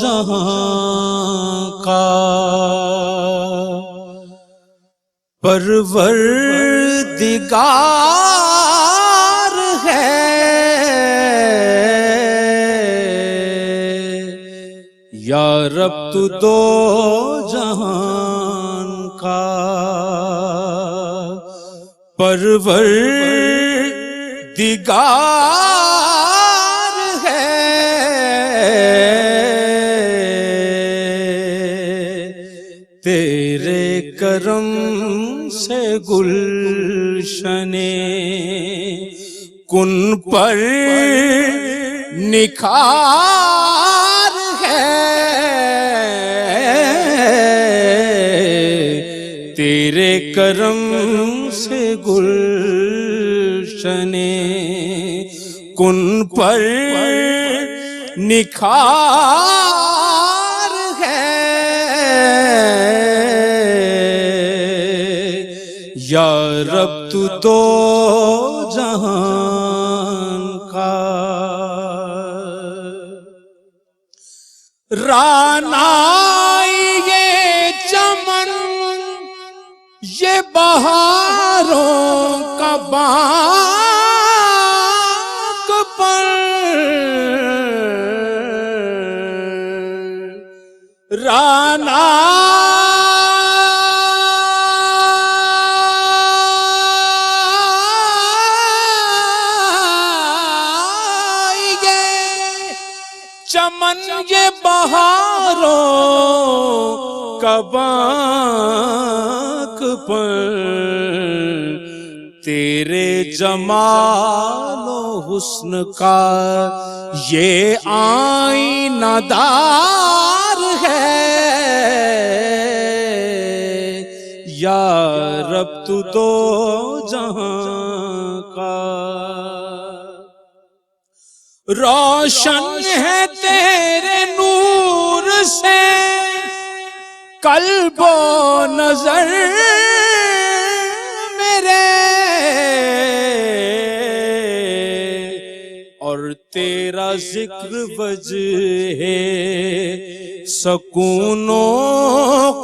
جہاں کا پروردگار ہے، یا رب تو دو جہان کا پروردگار ہے، تیرے کرم سے گلشن کن پر نکھار ہے، تیرے کرم سے گلشن کن پر نکھار ہے، یا رب تو دو جہان کا رعنائی یہ چمن یہ بہاروں کا باغ پر چمن یہ بہاروں کا باغ پر تیرے جمال و حسن کا یہ آئینہ دار ہے، یا رب تو دو جہاں کا روشن ہے تیرے نور سے قلب و نظر میرے، اور تیرا ذکر وجہ سکون و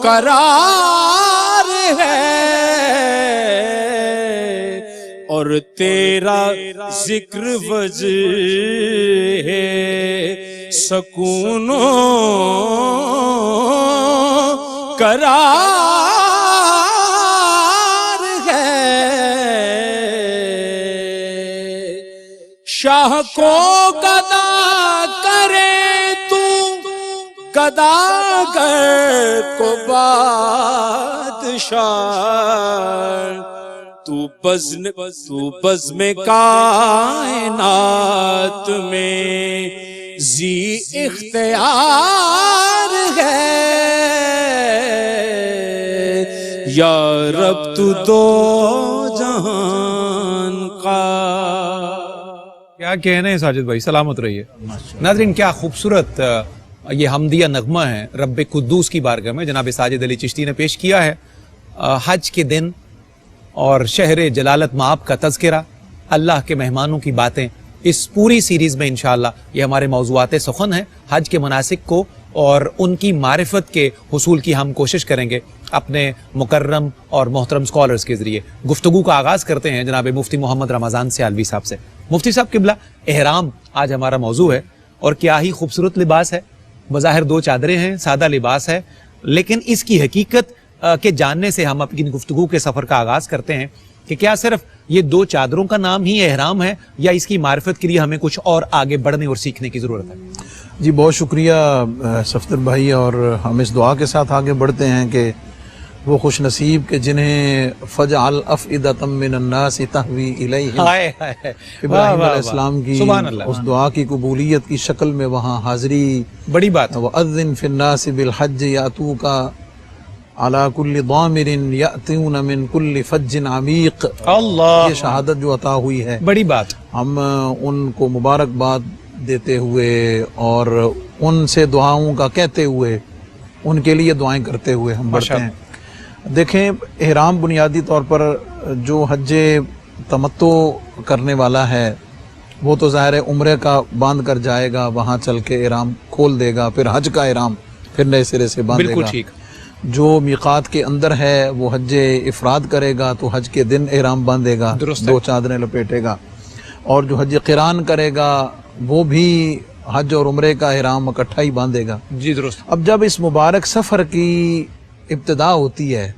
قرار ہے، اور تیرا ذکر وجہ سکون و قرار ہے، شاہ کو گدا کرے تو گداگر کو بادشاہ، تو بزم کائنات میں ذی اختیار ہے، یا رب تو دو جہان کا کیا کہنے ہیں ساجد بھائی، سلامت رہیے۔ ناظرین کیا خوبصورت یہ حمدیہ نغمہ ہے رب قدوس کی بارگاہ میں جناب ساجد علی چشتی نے پیش کیا ہے۔ حج کے دن اور شہر جلالت مآب کا تذکرہ، اللہ کے مہمانوں کی باتیں، اس پوری سیریز میں انشاءاللہ یہ ہمارے موضوعات سخن ہیں۔ حج کے مناسک کو اور ان کی معرفت کے حصول کی ہم کوشش کریں گے اپنے مکرم اور محترم سکالرز کے ذریعے۔ گفتگو کا آغاز کرتے ہیں جناب مفتی محمد رمضان سیالوی صاحب سے۔ مفتی صاحب قبلہ، احرام آج ہمارا موضوع ہے، اور کیا ہی خوبصورت لباس ہے، بظاہر دو چادریں ہیں، سادہ لباس ہے، لیکن اس کی حقیقت کے جاننے سے ہم اپنی گفتگو کے سفر کا آغاز کرتے ہیں کہ کیا صرف یہ دو چادروں کا نام ہی احرام ہے، یا اس کی معرفت کے لیے ہمیں کچھ اور آگے بڑھنے اور سیکھنے کی ضرورت ہے؟ جی بہت شکریہ صفدر بھائی، اور ہم اس دعا کے ساتھ آگے بڑھتے ہیں کہ وہ خوش نصیب کہ جنہیں فجعل افئدۃ من الناس تہوی الیہم، ابراہیم علیہ السلام کی اس دعا کی قبولیت کی شکل میں وہاں حاضری بڑی بات ہے۔ وَأَذِّن فِي النَّاسِ بِالْحَجِّ يَأْتُوكَ عَلَى كُلِّ ضَامِرٍ يَأْتُونَ مِنْ كُلِّ فَجٍّ عَمِيقٍ، اللہ، یہ شہادت جو عطا ہوئی ہے بڑی بات۔ ہم ان کو مبارکباد دیتے ہوئے اور ان سے دعاؤں کا کہتے ہوئے ان کے لیے دعائیں کرتے ہوئے ہم بڑھتے ہیں۔ دیکھیں، احرام بنیادی طور پر جو حج تمتع کرنے والا ہے وہ تو ظاہر ہے عمرے کا باندھ کر جائے گا, وہاں چل کے احرام کھول دے گا, پھر حج کا احرام پھر نئے سرے سے باندھے بالکل گا. ٹھیک. جو میقات کے اندر ہے وہ حج افراد کرے گا تو حج کے دن احرام باندھے گا, درست ہے. 2 چادریں لپیٹے گا. اور جو حج قران کرے گا وہ بھی حج اور عمرے کا احرام اکٹھا ہی باندھے گا. جی درست. اب جب اس مبارک سفر کی ابتدا ہوتی ہے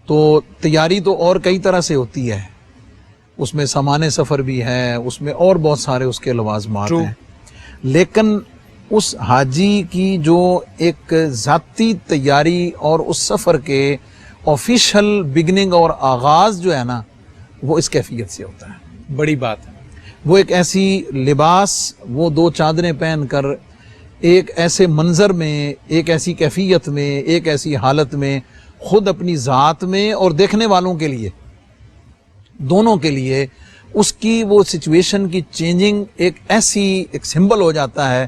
تو تیاری تو اور کئی طرح سے ہوتی ہے, اس میں سامان سفر بھی ہے, اس میں اور بہت سارے اس کے لوازمات ہیں, لیکن اس حاجی کی جو ایک ذاتی تیاری اور اس سفر کے آفیشل بگننگ اور آغاز جو ہے نا وہ اس کیفیت سے ہوتا ہے. بڑی بات ہے. وہ ایک ایسی لباس, وہ 2 چادریں پہن کر ایک ایسے منظر میں, ایک ایسی کیفیت میں, ایک ایسی حالت میں, خود اپنی ذات میں اور دیکھنے والوں کے لیے, دونوں کے لیے اس کی وہ سچویشن کی چینجنگ ایک ایسی ایک سمبل ہو جاتا ہے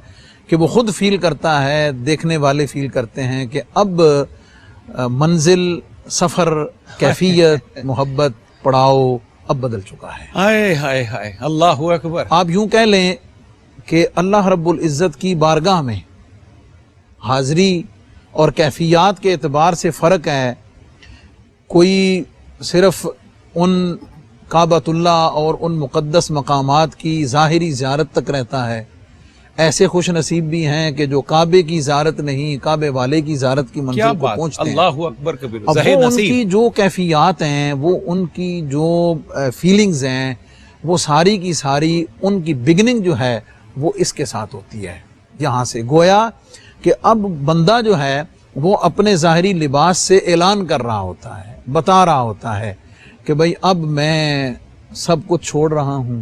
کہ وہ خود فیل کرتا ہے, دیکھنے والے فیل کرتے ہیں کہ اب منزل, سفر, کیفیت, محبت, پڑاؤ اب بدل چکا ہے. ہائے ہائے ہائے, اللہ اکبر. آپ یوں کہہ لیں کہ اللہ رب العزت کی بارگاہ میں حاضری اور کیفیات کے اعتبار سے فرق ہے. کوئی صرف ان کعبۃ اللہ اور ان مقدس مقامات کی ظاہری زیارت تک رہتا ہے, ایسے خوش نصیب بھی ہیں کہ جو کعبے کی زیارت نہیں, کعبے والے کی زیارت کی منزل کو پہنچتے ہیں. اللہ اکبر کبیر. اب وہ ان کی جو کیفیات ہیں, وہ ان کی جو فیلنگز ہیں, وہ ساری کی ساری ان کی بگننگ جو ہے وہ اس کے ساتھ ہوتی ہے. یہاں سے گویا کہ اب بندہ جو ہے وہ اپنے ظاہری لباس سے اعلان کر رہا ہوتا ہے, بتا رہا ہوتا ہے کہ بھئی اب میں سب کچھ چھوڑ رہا ہوں,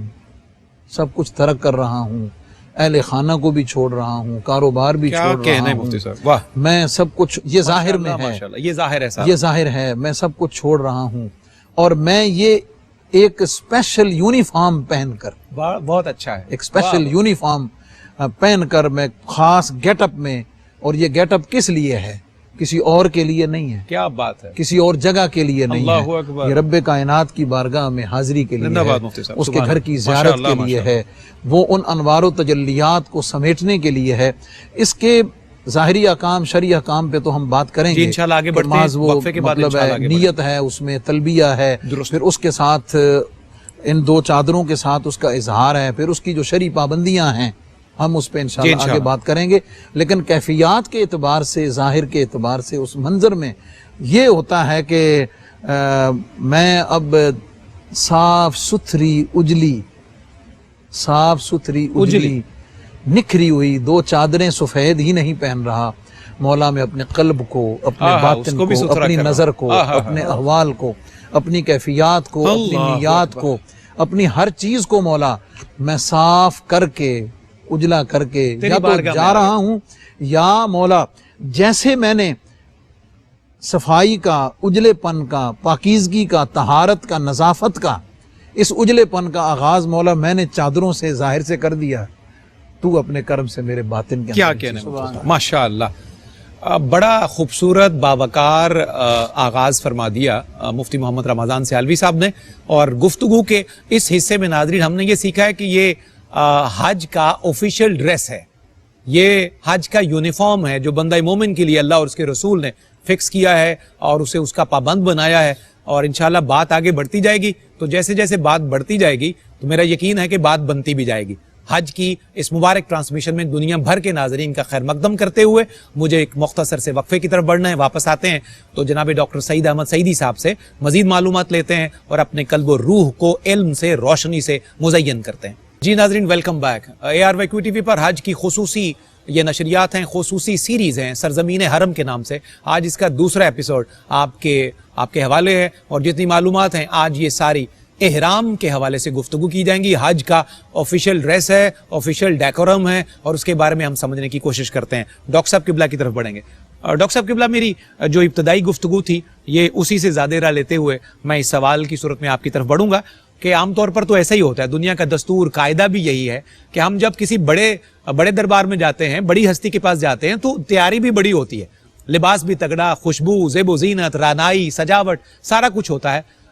سب کچھ ترک کر رہا ہوں, اہل خانہ کو بھی چھوڑ رہا ہوں, کاروبار بھی چھوڑ رہا ہوں, میں سب کچھ, یہ ظاہر میں ہے, یہ ظاہر ہے, یہ ظاہر ہے, میں سب کچھ چھوڑ رہا ہوں, اور میں یہ ایک اسپیشل یونیفارم پہن کر, بہت اچھا ہے, ایک اسپیشل یونیفارم پہن کر, میں خاص گیٹ اپ میں, اور یہ گیٹ اپ کس لیے ہے, کسی اور کے لیے نہیں ہے, کیا بات ہے, کسی اور جگہ کے لیے نہیں ہے, یہ رب کائنات کی بارگاہ میں حاضری کے لیے ہے, اس کے گھر کی زیارت کے لیے ہے, وہ ان انوار و تجلیات کو سمیٹنے کے لیے ہے. اس کے ظاہری احکام, شرعی احکام پہ تو ہم بات کریں گے, انشاءاللہ آگے بڑھتے ہیں, وقفے کے بعد مطلب ہے نیت ہے, اس میں تلبیہ ہے, پھر اس کے ساتھ ان 2 چادروں کے ساتھ اس کا اظہار ہے, پھر اس کی جو شرعی پابندیاں ہیں ہم اس پہ انشاءاللہ آگے بات کریں گے. لیکن کیفیات کے اعتبار سے, ظاہر کے اعتبار سے, اس منظر میں یہ ہوتا ہے کہ میں اب صاف ستھری اجلی نکھری ہوئی 2 چادریں سفید ہی نہیں پہن رہا, مولا میں اپنے قلب کو, اپنے باطن کو, اپنی نظر کو, اپنے احوال کو, اپنی کیفیات کو, اپنی نیات کو, اپنی ہر چیز کو مولا میں صاف کر کے, اجلا کر کے یا تو جا رہا ہوں, یا مولا جیسے میں نے صفائی کا, اجلے پن کا, پاکیزگی کا, طہارت کا, نظافت کا, اس اجلے پن کا آغاز مولا میں نے چادروں سے, ظاہر سے کر دیا, تو اپنے کرم سے میرے باطن کے کیا کہنے, ماشاءاللہ. بڑا خوبصورت باوقار آغاز فرما دیا مفتی محمد رمضان سیالوی صاحب نے. اور گفتگو کے اس حصے میں ناظرین ہم نے یہ سیکھا ہے کہ یہ حج کا آفیشیل ڈریس ہے, یہ حج کا یونیفارم ہے جو بندہ مومن کے لیے اللہ اور اس کے رسول نے فکس کیا ہے اور اسے اس کا پابند بنایا ہے. اور انشاءاللہ بات آگے بڑھتی جائے گی, تو جیسے جیسے بات بڑھتی جائے گی تو میرا یقین ہے کہ بات بنتی بھی جائے گی. حج کی اس مبارک ٹرانسمیشن میں دنیا بھر کے ناظرین کا خیر مقدم کرتے ہوئے مجھے ایک مختصر سے وقفے کی طرف بڑھنا ہے. واپس آتے ہیں تو جناب ڈاکٹر سعید احمد سعیدی صاحب سے مزید معلومات لیتے ہیں اور اپنے قلب و روح کو علم سے, روشنی سے مزین کرتے ہیں. جی ناظرین, welcome back. ARY T V پر حج کی خصوصی یہ نشریات ہیں, خصوصی سیریز ہیں سرزمین حرم کے نام سے. آج اس کا دوسرا ایپیسوڈ آپ کے حوالے ہے, اور جتنی معلومات ہیں آج یہ ساری احرام کے حوالے سے گفتگو کی جائیں گی. حج کا آفیشیل ڈریس ہے, آفیشیل ڈیکورم ہے, اور اس کے بارے میں ہم سمجھنے کی کوشش کرتے ہیں. ڈاکٹر صاحب قبلہ کی طرف بڑھیں گے. ڈاکٹر صاحب قبلہ, میری جو ابتدائی گفتگو تھی یہ اسی سے زیادہ راہ لیتے ہوئے میں اس سوال کی صورت میں آپ کی طرف بڑھوں گا کہ عام طور پر تو ایسا ہی ہوتا ہے, دنیا کا دستور قاعدہ بھی یہی ہے کہ ہم جب کسی بڑے دربار میں جاتے ہیں, بڑی ہستی کے پاس جاتے ہیں, تو تیاری بھی بڑی ہوتی ہے, لباس بھی تگڑا, خوشبو, زیب و زینت, رانائی, سجاوٹ, سارا کچھ ہوتا ہے.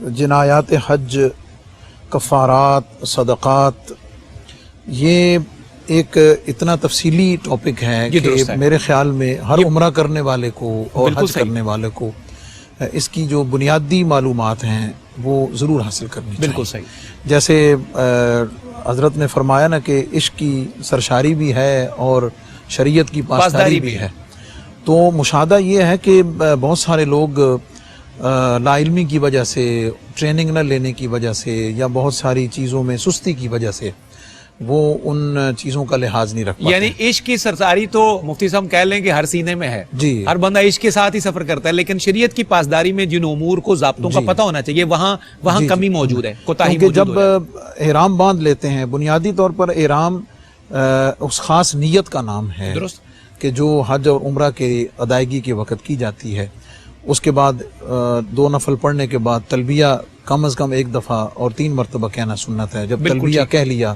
جنایات حج، کفارات، صدقات، یہ ایک اتنا تفصیلی ٹاپک ہے یہ کہ درست ہے۔ میرے خیال میں ہر عمرہ کرنے والے کو اور بالکل حج صحیح۔ کرنے والے کو اس کی جو بنیادی معلومات ہیں وہ ضرور حاصل کرنی چاہیے۔ بالکل صحیح۔ جیسے حضرت نے فرمایا نا کہ عشق کی سرشاری بھی ہے اور شریعت کی پاسداری بھی ہے، تو مشاہدہ یہ ہے کہ بہت سارے لوگ لا علمی کی وجہ سے، ٹریننگ نہ لینے کی وجہ سے، یا بہت ساری چیزوں میں سستی کی وجہ سے وہ ان چیزوں کا لحاظ نہیں رکھ پاتے۔ یعنی عشق کی سرساری تو مفتی صاحب کہہ لیں کہ ہر سینے میں ہے، جی، ہر بندہ عشق کے ساتھ ہی سفر کرتا ہے، لیکن شریعت کی پاسداری میں جن امور کو، ضابطوں کا جی، پتہ ہونا چاہیے، وہاں جی، کمی جی، موجود ہے، کوتاہی کیونکہ موجود جب احرام باندھ لیتے ہیں، بنیادی طور پر احرام اس خاص نیت کا نام ہے، درست، کہ جو حج اور عمرہ کے ادائیگی کے وقت کی جاتی ہے۔ اس کے بعد 2 نفل پڑھنے کے بعد تلبیہ کم از کم 1 دفعہ اور 3 مرتبہ کہنا سنت ہے۔ جب بالکل تلبیہ ٹھیک۔ کہہ لیا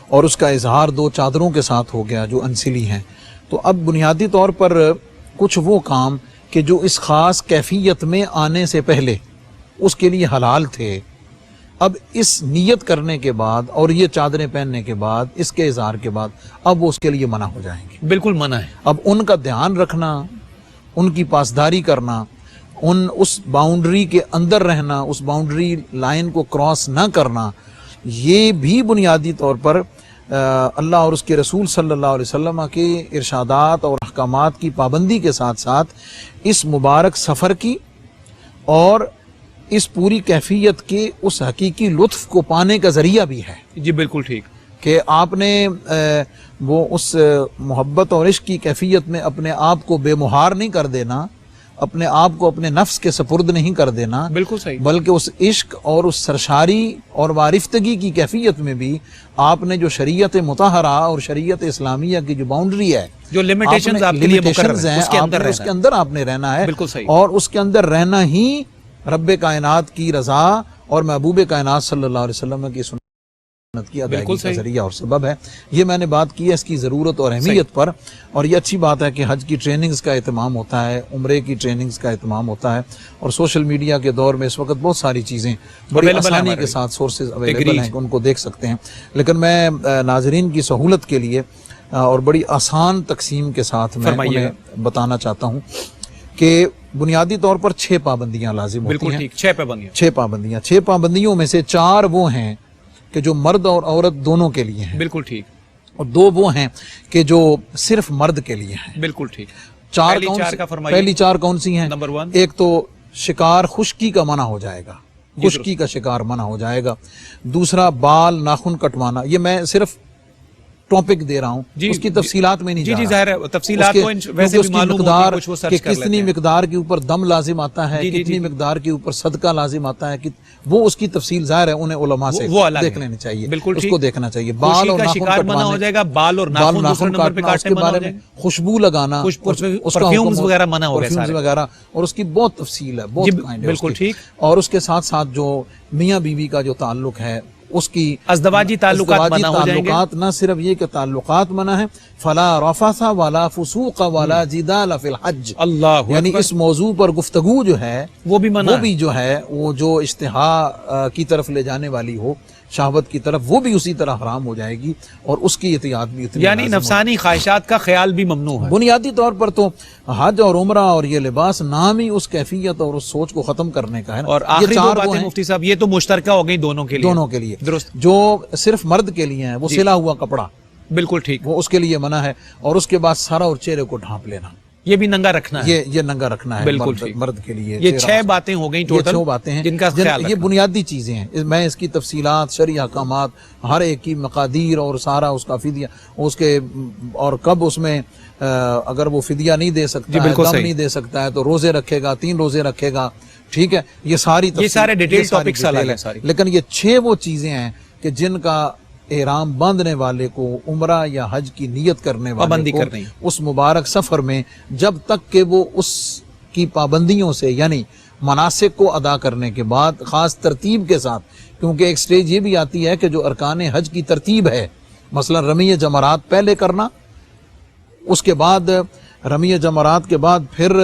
اور اس کا اظہار 2 چادروں کے ساتھ ہو گیا جو انسلی ہیں، تو اب بنیادی طور پر کچھ وہ کام کہ جو اس خاص کیفیت میں آنے سے پہلے اس کے لیے حلال تھے، اب اس نیت کرنے کے بعد اور یہ چادریں پہننے کے بعد، اس کے اظہار کے بعد، اب وہ اس کے لیے منع ہو جائیں گے۔ بالکل منع ہے۔ اب ان کا دھیان رکھنا، ان کی پاسداری کرنا، اس باؤنڈری کے اندر رہنا، اس باؤنڈری لائن کو کراس نہ کرنا، یہ بھی بنیادی طور پر اللہ اور اس کے رسول صلی اللہ علیہ وسلم کے ارشادات اور احکامات کی پابندی کے ساتھ ساتھ اس مبارک سفر کی اور اس پوری کیفیت کے اس حقیقی لطف کو پانے کا ذریعہ بھی ہے، جی بالکل ٹھیک۔ کہ آپ نے وہ اس محبت اور عشق کی کیفیت میں اپنے آپ کو بے مہار نہیں کر دینا، اپنے آپ کو اپنے نفس کے سپرد نہیں کر دینا، بالکل صحیح۔ بلکہ اس عشق اور اس سرشاری اور وارفتگی کی کیفیت میں بھی آپ نے جو شریعت مطہرہ اور شریعت اسلامیہ کی جو باؤنڈری ہے، جو لمیٹیشنز آپ کے لیے مقرر ہیں، اس کے اندر اس کے اندر آپ نے رہنا ہے، بالکل صحیح۔ اور اس کے اندر رہنا ہی رب کائنات کی رضا اور محبوب کائنات صلی اللہ علیہ وسلم کی سنت کی ادائیگی کا ذریعہ اور سبب ہے۔ یہ میں نے بات کی ہے اس کی ضرورت اور اہمیت پر، اور یہ اچھی بات ہے کہ حج کی ٹریننگز کا اہتمام ہوتا ہے، عمرے کی ٹریننگز کا اہتمام ہوتا ہے، اور سوشل میڈیا کے دور میں اس وقت بہت ساری چیزیں بڑی آسانی کے ساتھ سورسز اویلیبل ہیں کہ ان کو دیکھ سکتے ہیں۔ لیکن میں ناظرین کی سہولت کے لیے اور بڑی آسان تقسیم کے ساتھ میں انہیں بتانا چاہتا ہوں کہ بنیادی طور پر 6 پابندیاں لازم ہوتی بالکل ہیں۔ ٹھیک، 6 پابندیاں۔ 6 پابندیوں میں سے 4 وہ ہیں کہ جو مرد اور عورت دونوں کے لیے ہیں، بالکل ٹھیک، اور 2 وہ ہیں کہ جو صرف مرد کے لیے ہیں۔ بالکل ٹھیک۔ پہلی 4 کون سی ہیں؟ نمبر 1، ایک تو شکار خشکی کا منع ہو جائے گا، خشکی کا شکار منع ہو جائے گا۔ دوسرا بال ناخن کٹوانا، یہ میں صرف ٹاپک دے رہا ہوں، اس کی تفصیلات میں نہیں جا رہا۔ جی ظاہر ہے، تفصیلات تو ویسے بھی معلوم ہوتی ہے، کچھ وہ سرچ کر لیتے ہیں کہ کتنی مقدار کے اوپر دم لازم آتا ہے، کتنی مقدار کے اوپر صدقہ لازم آتا ہے، وہ اس کی تفصیل ظاہر ہے انہیں علماء سے دیکھ لینی چاہیے، اس کو دیکنا چاہیے۔ بال اور ناخن منع ہو جائے گا، بال اور ناخن کاٹنا، اس کے بارے میں خوشبو لگانا، پرفیومز وغیرہ منع ہو گئے وغیرہ، اور اس کی بہت تفصیل ہے، بہت بالکل ٹھیک۔ اور اس کے ساتھ ساتھ جو میاں بیوی کا جو تعلق ہے، اس کی ازدواجی تعلقات منع ہو جائیں گے۔ نہ صرف یہ کہ تعلقات منع ہیں، فلا رفث ولا فسوق ولا جدال فی الحج، اللہ یعنی اس موضوع پر گفتگو جو ہے وہ بھی منع، وہ بھی جو ہے وہ جو اشتہا کی طرف لے جانے والی ہو، شہوت کی طرف، وہ بھی اسی طرح حرام ہو جائے گی، اور اس کی احتیاط بھی اتنی یعنی نفسانی خواہشات کا خیال بھی ممنوع ہے۔ بنیادی طور پر تو حج اور عمرہ اور یہ لباس نام ہی اس کیفیت اور اس سوچ کو ختم کرنے کا ہے۔ اور آخری 2 باتیں مفتی صاحب، یہ تو مشترکہ ہو گئی دونوں کے لیے، درست۔ جو صرف مرد کے لیے ہیں وہ سلا ہوا کپڑا، بالکل ٹھیک، وہ اس کے لیے منع ہے، اور اس کے بعد سارا اور چہرے کو ڈھانپ لینا، یہ بھی ننگا رکھنا ہے، یہ ننگا رکھنا ہے، بالکل مرد کے لیے۔ یہ 6 باتیں ہو گئیں ٹوٹل، 6 باتیں ہیں جن کا خیال یہ بنیادی چیزیں ہیں۔ میں اس کی تفصیلات، شرعی احکامات، ہر ایک کی مقادیر اور سارا اس کا فدیہ، اس کے اور کب اس میں اگر وہ فدیہ نہیں دے سکتا ہے، دم نہیں دے سکتا ہے، تو روزے رکھے گا، 3 روزے رکھے گا، ٹھیک ہے، یہ سارے ڈیٹیل ٹاپکس الگ ہیں۔ لیکن یہ 6 وہ چیزیں ہیں کہ جن کا احرام باندھنے والے کو، عمرہ یا حج کی نیت کرنے والے کو اس مبارک سفر میں، جب تک کہ وہ اس کی پابندیوں سے یعنی مناسک کو ادا کرنے کے بعد خاص ترتیب کے ساتھ، کیونکہ ایک سٹیج یہ بھی آتی ہے کہ جو ارکان حج کی ترتیب ہے، مثلا رمی جمرات پہلے کرنا، اس کے بعد رمی جمرات کے بعد پھر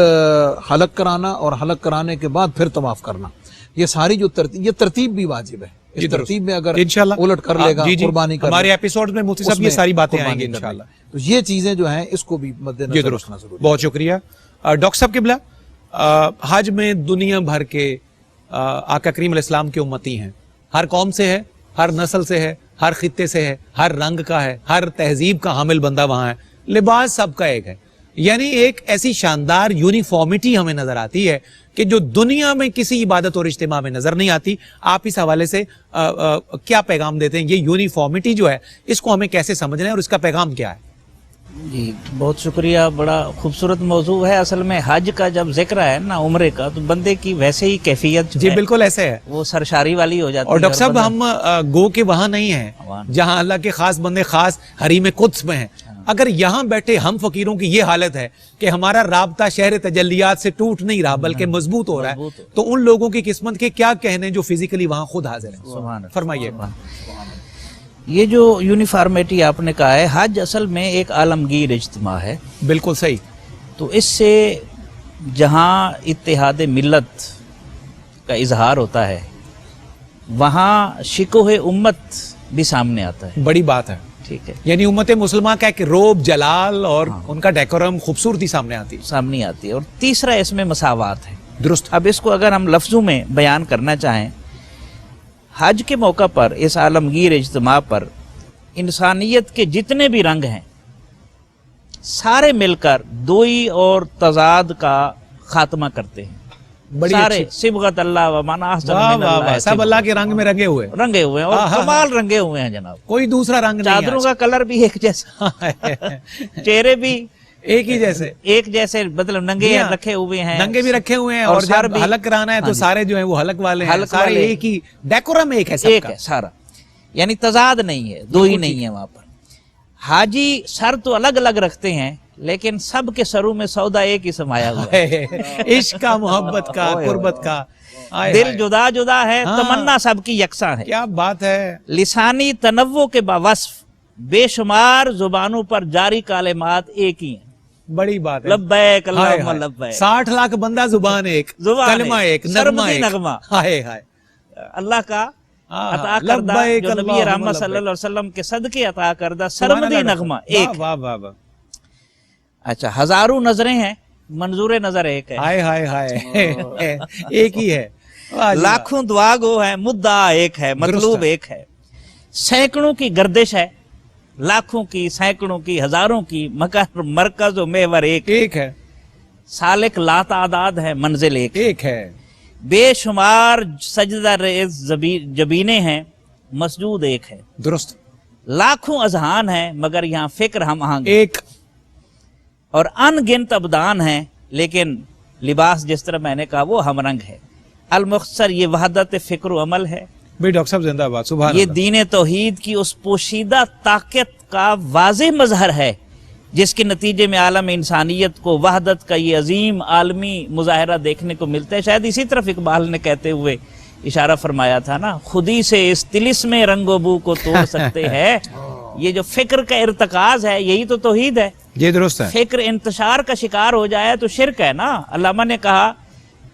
حلق کرانا، اور حلق کرانے کے بعد پھر طواف کرنا، یہ ساری جو ترتیب، یہ ترتیب بھی واجب ہے، اس ترتیب میں اگر انشاءاللہ الٹ کر لے گا، جی جی قربانی کر ہمارے لے، ایپیسوڈ میں مفتی اس صاحب یہ میں ساری باتیں آئیں قربانی گی کرنے، انشاءاللہ. تو یہ چیزیں جو ہیں اس کو بھی مد جی نظر درست، رکھنا ضروری ہے. بہت شکریہ. ڈاکٹر صاحب قبلہ، حج میں دنیا بھر کے آقا کریم علیہ السلام کے امتی ہیں، ہر قوم سے ہے، ہر نسل سے ہے، ہر خطے سے ہے، ہر رنگ کا ہے، ہر تہذیب کا حامل بندہ وہاں ہے، لباس سب کا ایک ہے. یعنی ایک ایسی شاندار یونیفارمٹی ہمیں نظر آتی ہے کہ جو دنیا میں کسی عبادت اور اجتماع میں نظر نہیں آتی. آپ اس حوالے سے کیا پیغام دیتے ہیں؟ یہ یونیفارمٹی جو ہے اس کو ہمیں کیسے سمجھنا ہے اور اس کا پیغام کیا ہے؟ جی بہت شکریہ، بڑا خوبصورت موضوع ہے. اصل میں حج کا جب ذکر ہے نا، عمرے کا، تو بندے کی ویسے ہی کیفیت جو جی ہے بالکل ایسے ہے. وہ سرشاری والی ہو جاتی ہے. اور ڈاکٹر صاحب بندہ- ہم گو کے وہاں نہیں ہیں جہاں اللہ کے خاص بندے خاص حریم قدس میں ہیں. اگر یہاں بیٹھے ہم فقیروں کی یہ حالت ہے کہ ہمارا رابطہ شہر تجلیات سے ٹوٹ نہیں رہا بلکہ مضبوط ہو رہا ہے، تو ان لوگوں کی قسمت کے کیا کہنے جو فزیکلی وہاں خود حاضر ہیں؟ سبحان اللہ. فرمائیے. یہ جو یونیفارمیٹی آپ نے کہا ہے، حج اصل میں ایک عالمگیر اجتماع ہے. بالکل صحیح. تو اس سے جہاں اتحاد ملت کا اظہار ہوتا ہے، وہاں شکوہ امت بھی سامنے آتا ہے. بڑی بات ہے. ٹھیک ہے، یعنی امت مسلمہ کا ایک روب جلال اور ان کا ڈیکورم خوبصورتی سامنے آتی ہے. سامنے آتی ہے. اور تیسرا اس میں مساوات ہے. درست. اب اس کو اگر ہم لفظوں میں بیان کرنا چاہیں، حج کے موقع پر، اس عالمگیر اجتماع پر، انسانیت کے جتنے بھی رنگ ہیں سارے مل کر دوئی اور تضاد کا خاتمہ کرتے ہیں. بڑی سارے صبغت اللہ و من احسن واہ من واہ اللہ واہ، سب اللہ کے رنگ میں رنگے ہوئے، رنگے ہوئے ہیں اور کمال رنگے ہوئے ہیں جناب. کوئی دوسرا رنگ نہیں. چادروں کا کلر بھی ایک جیسا، چہرے بھی ایک ہی جیسے، ایک جیسے، مطلب ننگے رکھے ہوئے ہیں، ننگے بھی رکھے ہوئے ہیں، اور اور سر جب بھی حلق کرانا ہے تو سارے جو ہیں وہ حلق والے ہیں، حلق سارے والے، ایک ہی ڈیکورم ایک ہے سب ایک کا. ہے سارا. یعنی تضاد نہیں ہے، دو ہی نہیں ہے وہاں پر. حاجی سر تو الگ الگ رکھتے ہیں لیکن سب کے سروں میں سودا ایک ہی سمایا ہوا ہے. عشق کا، محبت کا، قربت کا. دل جدا جدا ہے، تمنا سب کی یکساں ہے. کیا بات ہے. لسانی تنوع کے باوصف بے شمار زبانوں پر جاری کالمات ایک ہی ہیں. بڑی بات ہے. لبیک اللہم لبیک. 60 لاکھ بندہ زبان ایک، کلمہ ایک، نغمہ سرمدی ایک. نغمہ. ہائے ہائے. اللہ کا عطا کردہ، لبیک جو نبی اللہم رحمت صلی اللہ علیہ وسلم کے صدقے عطا کردہ سرمدی نغمہ ایک. واہ واہ واہ. اچھا، ہزاروں نظریں ہیں، منظور نظر ایک ہے. ہائے ہائے ہائے. ایک ہی ہے. لاکھوں دعا گو ہے، مدعا ایک ہے، مطلوب ایک ہے. سینکڑوں کی گردش ہے، لاکھوں کی، سینکڑوں کی، ہزاروں کی، مگر مرکز و محور ایک ہے. سالک لا تعداد ہے، منزل ایک ہے. بے شمار سجدہ ریز جبینے ہیں، مسجود ایک ہے. درست. لاکھوں اذہان ہیں مگر یہاں فکر ہم آہنگ ایک. اور ان گنت ابدان ہیں لیکن لباس جس طرح میں نے کہا وہ ہم رنگ ہے. المختصر یہ وحدت فکر و عمل ہے. بھئی ڈاکٹر صاحب زندہ باد. سبحان یہ اللہ. دین توحید کی اس پوشیدہ طاقت کا واضح مظہر ہے جس کے نتیجے میں عالم انسانیت کو وحدت کا یہ عظیم عالمی مظاہرہ دیکھنے کو ملتا ہے. شاید اسی طرف اقبال نے کہتے ہوئے اشارہ فرمایا تھا نا، خودی سے اس طلسم رنگ و بو کو توڑ سکتے ہیں. یہ جو فکر کا ارتکاز ہے یہی تو توحید ہے. یہ درست ہے. فکر انتشار کا شکار ہو جائے تو شرک ہے نا. علامہ نے کہا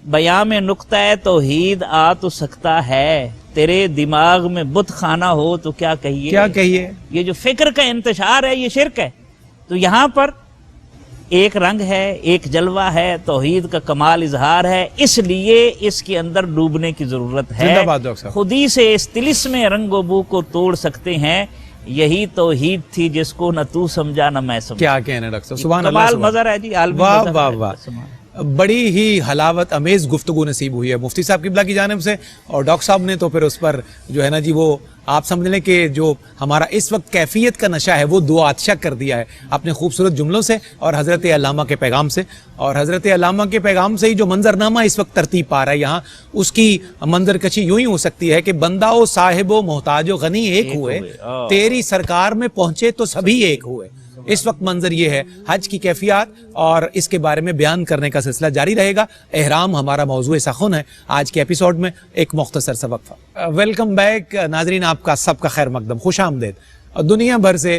بیان میں نقطہ توحید آ تو سکتا ہے، تیرے دماغ میں بت خانہ ہو تو کیا کہیے. کیا کہیے. یہ جو فکر کا انتشار ہے یہ شرک ہے. تو یہاں پر ایک رنگ ہے، ایک جلوہ ہے، توحید کا کمال اظہار ہے، اس لیے اس کے اندر ڈوبنے کی ضرورت ہے. زندہ باد ڈاکٹر صاحب. خودی سے اس طلسم رنگ و بو کو توڑ سکتے ہیں. یہی توحید تھی جس کو نہ تو سمجھا نہ میں سمجھا. کیا کہنا ڈاکٹر صاحب. سبحان اللہ. کمال مظہر ہے جی، عالمی واہ مظہر واہ ہے. واہ. بڑی ہی حلاوت امیز گفتگو نصیب ہوئی ہے مفتی صاحب قبلہ کی جانب سے، اور ڈاکٹر صاحب نے تو پھر اس پر جو ہے نا جی، وہ آپ سمجھ لیں کہ جو ہمارا اس وقت کیفیت کا نشہ ہے وہ دو آتشہ کر دیا ہے اپنے خوبصورت جملوں سے اور حضرت علامہ کے پیغام سے. اور حضرت علامہ کے پیغام سے ہی جو منظرنامہ اس وقت ترتیب پا رہا ہے یہاں، اس کی منظر کشی یوں ہی ہو سکتی ہے کہ بندہ و صاحب و محتاج و غنی ایک ہوئے، تیری سرکار میں پہنچے تو سبھی ایک ہوئے. اس وقت منظر یہ ہے. حج کی کیفیات اور اس کے بارے میں بیان کرنے کا سلسلہ جاری رہے گا. احرام ہمارا موضوع سخن ہے آج کے ایپیسوڈ میں. ایک مختصر سا وقفہ. ویلکم بیک ناظرین، آپ کا سب کا خیر مقدم، خوش آمدید. دنیا بھر سے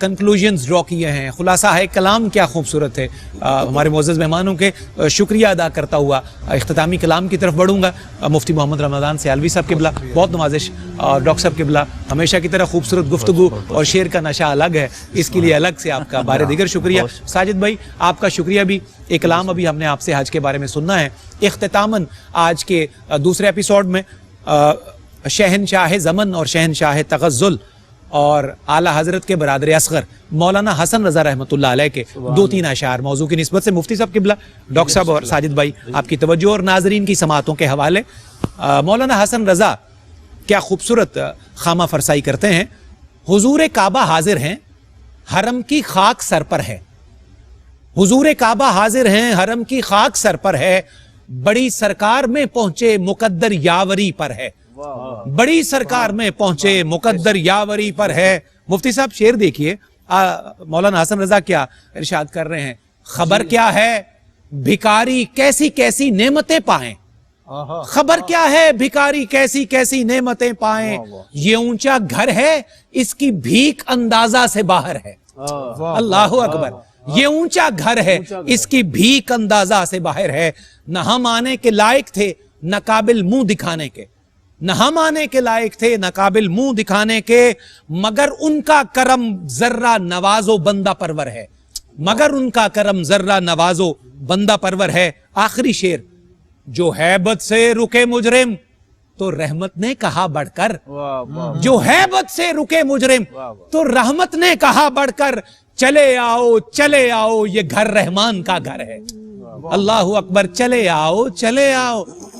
کنکلوژنز ڈرا کیے ہیں, خلاصہ ہے کلام کیا خوبصورت ہے. ہمارے معزز مہمانوں کے شکریہ ادا کرتا ہوا اختتامی کلام کی طرف بڑھوں گا. مفتی محمد رمضان سیالوی صاحب قبلہ, بہت نوازش. ڈاکٹر صاحب قبلہ, ہمیشہ کی طرح خوبصورت گفتگو اور شعر کا نشہ الگ ہے, اس کے لیے الگ سے آپ کا بار دیگر شکریہ. ساجد بھائی آپ کا شکریہ بھی. ایک کلام ابھی ہم نے آپ سے حج کے بارے میں سننا ہے. اختتاماً آج کے دوسرے ایپیسوڈ میں شہنشاہ زمن اور شہنشاہ تغزل اور اعلیٰ حضرت کے برادر اصغر مولانا حسن رضا رحمۃ اللہ علیہ کے 2-3 اشعار موضوع کی نسبت سے مفتی صاحب قبلہ, ڈاکٹر صاحب اور ساجد بھائی آپ کی توجہ اور ناظرین کی سماعتوں کے حوالے. مولانا حسن رضا کیا خوبصورت خامہ فرسائی کرتے ہیں. حضور کعبہ حاضر ہیں, حرم کی خاک سر پر ہے. حضور کعبہ حاضر ہیں, حرم کی خاک سر پر ہے. بڑی سرکار میں پہنچے مقدر یاوری پر ہے. بڑی سرکار میں پہنچے مقدر یاوری پر ہے. مفتی صاحب شعر دیکھیے, مولانا حسن رضا کیا ارشاد کر رہے ہیں. خبر کیا ہے بھکاری کیسی کیسی نعمتیں پائیں. خبر کیا ہے بھکاری کیسی کیسی نعمتیں پائیں. یہ اونچا گھر ہے اس کی بھیک اندازہ سے باہر ہے. اللہ اکبر. یہ اونچا گھر ہے اس کی بھیک اندازہ سے باہر ہے. نہ ہم آنے کے لائق تھے نہ قابل منہ دکھانے کے. نہ ہم آنے کے لائق تھے نہ قابل منہ دکھانے کے, مگر ان کا کرم ذرہ نوازو بندہ پرور ہے. مگر ان کا کرم ذرہ نوازو بندہ پرور ہے. آخری شعر. جو ہیبت سے رکے مجرم تو رحمت نے کہا بڑھ کر. جو ہیبت سے رکے مجرم تو رحمت نے کہا بڑھ کر. چلے آؤ یہ گھر رحمان کا گھر ہے. اللہ اکبر. چلے آؤ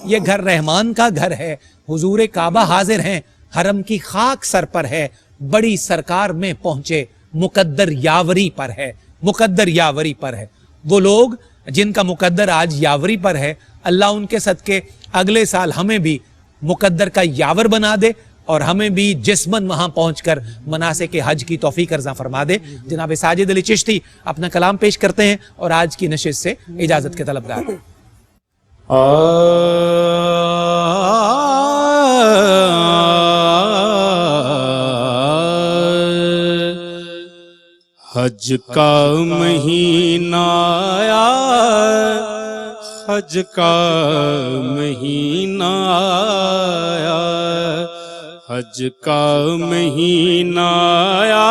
یہ گھر رحمان کا گھر ہے. حضور کعبہ حاضر ہیں, حرم کی خاک سر پر ہے. بڑی سرکار میں پہنچے مقدر یاوری پر ہے. مقدر یاوری پر ہے. وہ لوگ جن کا مقدر آج یاوری پر ہے, اللہ ان کے صدقے اگلے سال ہمیں بھی مقدر کا یاور بنا دے اور ہمیں بھی جسمن وہاں پہنچ کر مناسک حج کی توفیق عطا فرما دے. جناب ساجد علی چشتی اپنا کلام پیش کرتے ہیں اور آج کی نشست سے اجازت کے طلبگار. حج کا مہینہ آیا, حج کا مہینہ آیا, حج کا مہینہ آیا,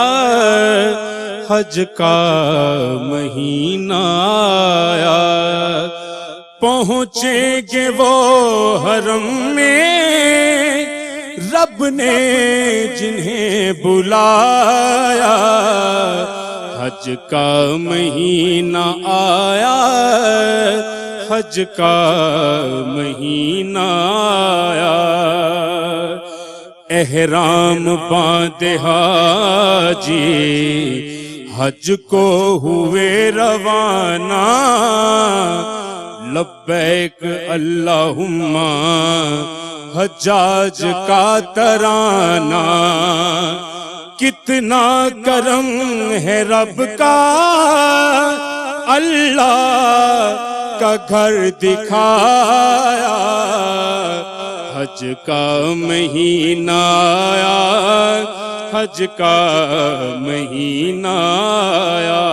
حج کا مہینہ آیا. پہنچیں گے وہ حرم میں رب نے جنہیں بلایا. حج کا مہینہ آیا, حج کا مہینہ آیا. احرام باندھے حاجی حج کو ہوئے روانہ. لبیک اللہم حجاج کا ترانہ. کتنا کرم ہے رب کا, اللہ کا گھر دکھایا. حج کا مہینہ آیا, حج کا مہینہ آیا.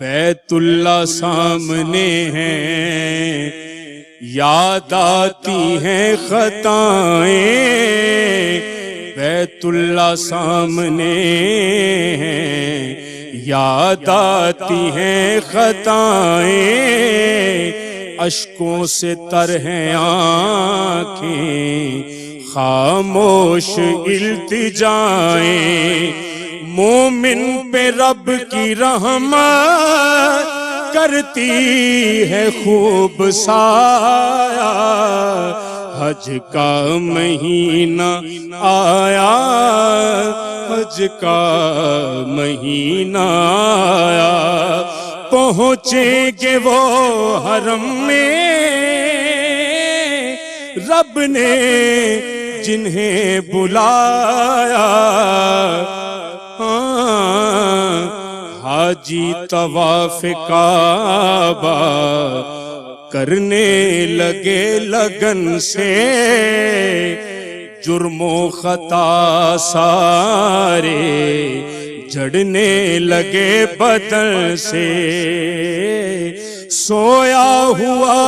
بیت اللہ سامنے ہیں, یاد آتی ہیں خطائیں. بیت اللہ سامنے ہیں, یاد آتی ہیں خطائیں. اشکوں سے تر ہیں آنکھیں, خاموش التجائیں. مومن پہ رب کی رحمت کرتی ہے خوب سایہ. حج کا مہینہ آیا, حج کا مہینہ آیا. پہنچیں گے وہ حرم میں رب نے جنہیں بلایا. حاجی طواف کعبہ کرنے لگے لگن سے, جرم و خطا سارے جڑنے لگے بدن سے، سویا ہوا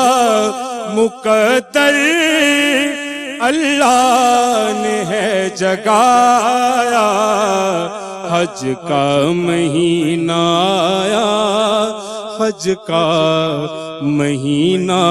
مقدر اللہ نے ہے جگایا، حج کا مہینہ آیا، حج کا مہینہ